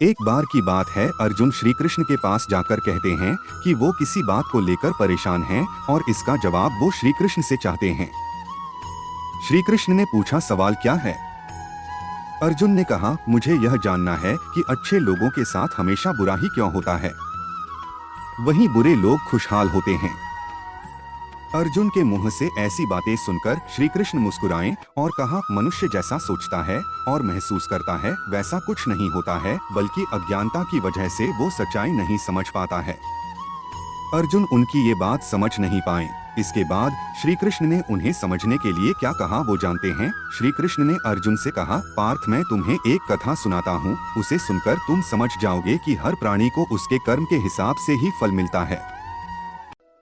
एक बार की बात है, अर्जुन श्री कृष्ण के पास जाकर कहते हैं कि वो किसी बात को लेकर परेशान हैं और इसका जवाब वो श्री कृष्ण से चाहते हैं। श्री कृष्ण ने पूछा, सवाल क्या है? अर्जुन ने कहा, मुझे यह जानना है कि अच्छे लोगों के साथ हमेशा बुरा ही क्यों होता है, वहीं बुरे लोग खुशहाल होते हैं। अर्जुन के मुंह से ऐसी बातें सुनकर श्री कृष्ण मुस्कुराए और कहा, मनुष्य जैसा सोचता है और महसूस करता है वैसा कुछ नहीं होता है, बल्कि अज्ञानता की वजह से वो सच्चाई नहीं समझ पाता है। अर्जुन उनकी ये बात समझ नहीं पाए। इसके बाद श्री कृष्ण ने उन्हें समझने के लिए क्या कहा वो जानते हैं। श्री कृष्ण ने अर्जुन से कहा, पार्थ, मैं तुम्हें एक कथा सुनाता हूँ, उसे सुनकर तुम समझ जाओगे कि हर प्राणी को उसके कर्म के हिसाब से ही फल मिलता है।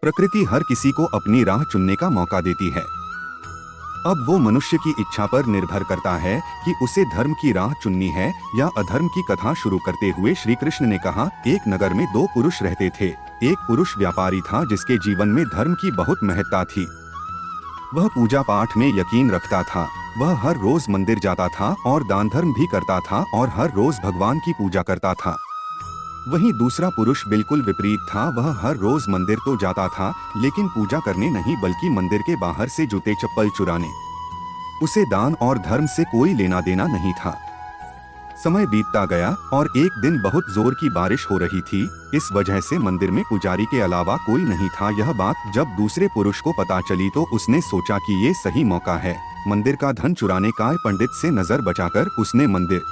प्रकृति हर किसी को अपनी राह चुनने का मौका देती है। अब वो मनुष्य की इच्छा पर निर्भर करता है कि उसे धर्म की राह चुननी है या अधर्म की। कथा शुरू करते हुए श्री कृष्ण ने कहा, एक नगर में दो पुरुष रहते थे। एक पुरुष व्यापारी था जिसके जीवन में धर्म की बहुत महत्ता थी। वह पूजा पाठ में यकीन रखता था। वह हर रोज मंदिर जाता था और दान धर्म भी करता था और हर रोज भगवान की पूजा करता था। वहीं दूसरा पुरुष बिल्कुल विपरीत था। वह हर रोज मंदिर तो जाता था, लेकिन पूजा करने नहीं बल्कि मंदिर के बाहर से जूते चप्पल चुराने। उसे दान और धर्म से कोई लेना देना नहीं था। समय बीतता गया और एक दिन बहुत जोर की बारिश हो रही थी। इस वजह से मंदिर में पुजारी के अलावा कोई नहीं था। यह बात जब दूसरे पुरुष को पता चली तो उसने सोचा कि ये सही मौका है मंदिर का धन चुराने का। पंडित से नजर बचाकर उसने मंदिर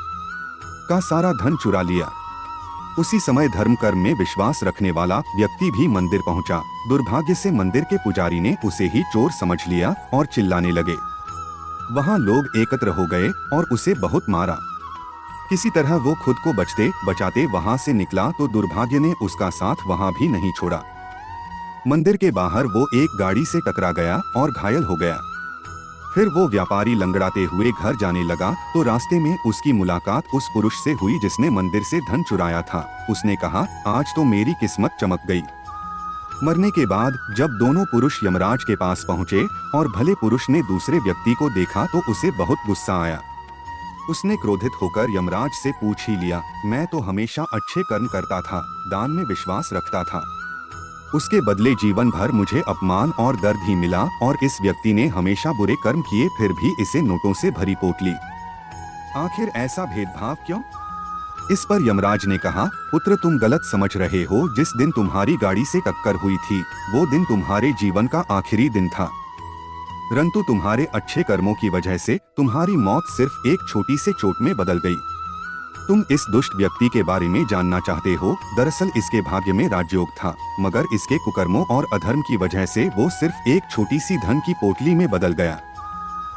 का सारा धन चुरा लिया। उसी समय धर्म कर्म में विश्वास रखने वाला व्यक्ति भी मंदिर पहुंचा। दुर्भाग्य से मंदिर के पुजारी ने उसे ही चोर समझ लिया और चिल्लाने लगे। वहां लोग एकत्र हो गए और उसे बहुत मारा। किसी तरह वो खुद को बचते बचाते वहां से निकला तो दुर्भाग्य ने उसका साथ वहां भी नहीं छोड़ा। मंदिर के बाहर वो एक गाड़ी से टकरा गया और घायल हो गया। फिर वो व्यापारी लंगड़ाते हुए घर जाने लगा तो रास्ते में उसकी मुलाकात उस पुरुष से हुई जिसने मंदिर से धन चुराया था। उसने कहा, आज तो मेरी किस्मत चमक गई। मरने के बाद जब दोनों पुरुष यमराज के पास पहुंचे और भले पुरुष ने दूसरे व्यक्ति को देखा तो उसे बहुत गुस्सा आया। उसने क्रोधित होकर यमराज से पूछ ही लिया, मैं तो हमेशा अच्छे कर्म करता था, दान में विश्वास रखता था। उसके बदले जीवन भर मुझे अपमान और दर्द ही मिला और इस व्यक्ति ने हमेशा बुरे कर्म किए फिर भी इसे नोटों से भरी पोटली। आखिर ऐसा भेदभाव क्यों? इस पर यमराज ने कहा, पुत्र, तुम गलत समझ रहे हो। जिस दिन तुम्हारी गाड़ी से टक्कर हुई थी वो दिन तुम्हारे जीवन का आखिरी दिन था, परंतु तुम्हारे अच्छे कर्मों की वजह से तुम्हारी मौत सिर्फ एक छोटी से चोट में बदल गई। तुम इस दुष्ट व्यक्ति के बारे में जानना चाहते हो। दरअसल इसके भाग्य में राजयोग था, मगर इसके कुकर्मों और अधर्म की वजह से वो सिर्फ एक छोटी सी धन की पोटली में बदल गया।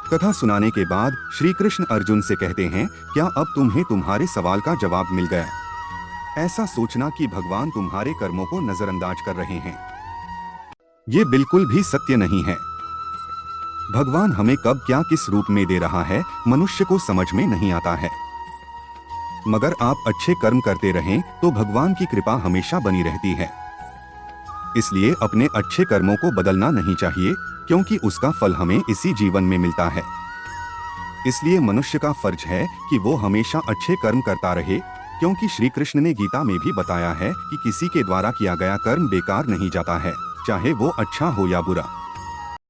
कथा सुनाने के बाद श्री कृष्ण अर्जुन से कहते हैं, क्या अब तुम्हें तुम्हारे सवाल का जवाब मिल गया? ऐसा सोचना कि भगवान तुम्हारे कर्मों को नजरअंदाज कर रहे हैं, ये बिल्कुल भी सत्य नहीं है। भगवान हमें कब क्या किस रूप में दे रहा है मनुष्य को समझ में नहीं आता है। मगर आप अच्छे कर्म करते रहें तो भगवान की कृपा हमेशा बनी रहती है। इसलिए अपने अच्छे कर्मों को बदलना नहीं चाहिए, क्योंकि उसका फल हमें इसी जीवन में मिलता है। इसलिए मनुष्य का फर्ज है कि वो हमेशा अच्छे कर्म करता रहे, क्योंकि श्री कृष्ण ने गीता में भी बताया है कि किसी के द्वारा किया गया कर्म बेकार नहीं जाता है, चाहे वो अच्छा हो या बुरा।